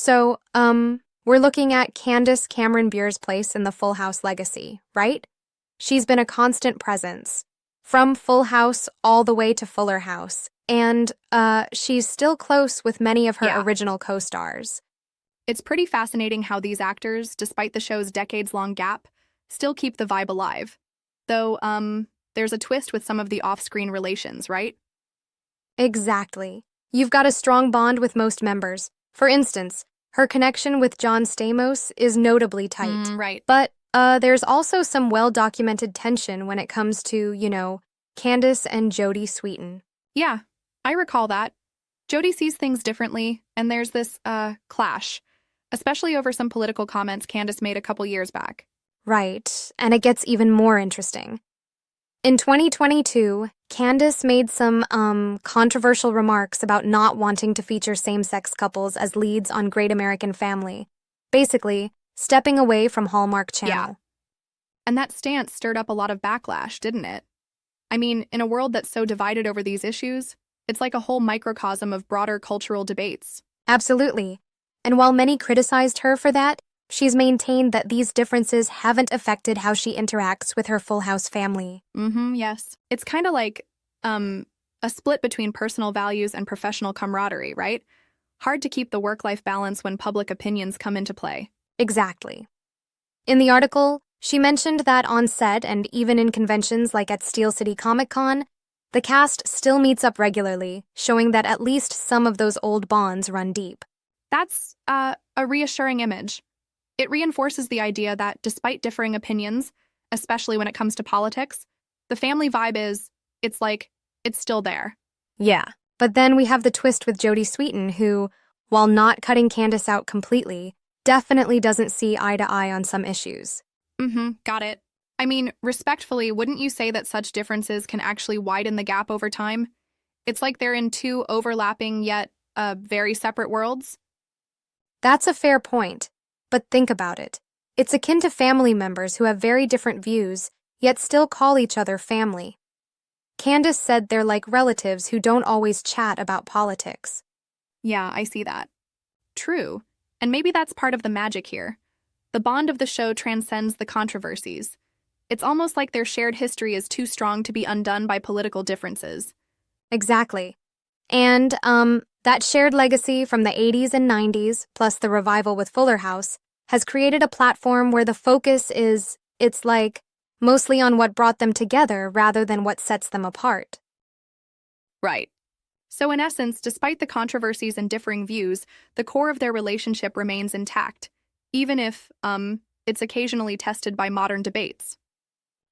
We're looking at Candace Cameron Bure's place in the Full House legacy, right? She's been a constant presence, from Full House all the way to Fuller House, and, she's still close with many of her Yeah. original co-stars. It's pretty fascinating how these actors, despite the show's decades-long gap, still keep the vibe alive. Though, there's a twist with some of the off-screen relations, right? Exactly. You've got a strong bond with most members. For instance, her connection with John Stamos is notably tight. Right. But, there's also some well-documented tension when it comes to, Candace and Jodie Sweetin. Yeah, I recall that. Jodie sees things differently, and there's this, clash, especially over some political comments Candace made a couple years back. Right, and it gets even more interesting. In 2022, Candace made some, controversial remarks about not wanting to feature same-sex couples as leads on Great American Family. Basically, stepping away from Hallmark Channel. Yeah. And that stance stirred up a lot of backlash, didn't it? I mean, in a world that's so divided over these issues, it's like a whole microcosm of broader cultural debates. Absolutely. And while many criticized her for that, she's maintained that these differences haven't affected how she interacts with her Full House family. Yes. It's kind of like, a split between personal values and professional camaraderie, right? Hard to keep the work-life balance when public opinions come into play. Exactly. In the article, she mentioned that on set and even in conventions like at Steel City Comic Con, the cast still meets up regularly, showing that at least some of those old bonds run deep. That's, a reassuring image. It reinforces the idea that despite differing opinions, especially when it comes to politics, the family vibe it's still there. Yeah. But then we have the twist with Jodie Sweetin, who, while not cutting Candace out completely, definitely doesn't see eye to eye on some issues. Got it. I mean, respectfully, wouldn't you say that such differences can actually widen the gap over time? It's like they're in two overlapping yet, very separate worlds? That's a fair point. But think about it. It's akin to family members who have very different views, yet still call each other family. Candace said they're like relatives who don't always chat about politics. Yeah, I see that. True. And maybe that's part of the magic here. The bond of the show transcends the controversies. It's almost like their shared history is too strong to be undone by political differences. Exactly. And, that shared legacy from the 80s and 90s, plus the revival with Fuller House, has created a platform where the focus is, mostly on what brought them together rather than what sets them apart. Right. So in essence, despite the controversies and differing views, the core of their relationship remains intact, even if, it's occasionally tested by modern debates.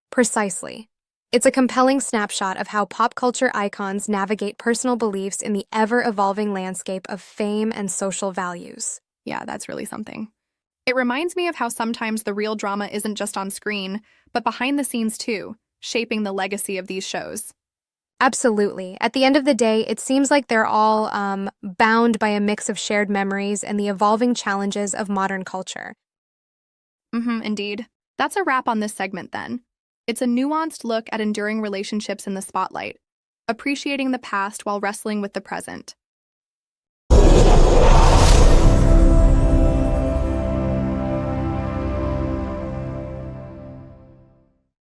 Precisely. It's a compelling snapshot of how pop culture icons navigate personal beliefs in the ever-evolving landscape of fame and social values. Yeah, that's really something. It reminds me of how sometimes the real drama isn't just on screen, but behind the scenes too, shaping the legacy of these shows. Absolutely. At the end of the day, it seems like they're all, bound by a mix of shared memories and the evolving challenges of modern culture. Indeed. That's a wrap on this segment then. It's a nuanced look at enduring relationships in the spotlight, appreciating the past while wrestling with the present.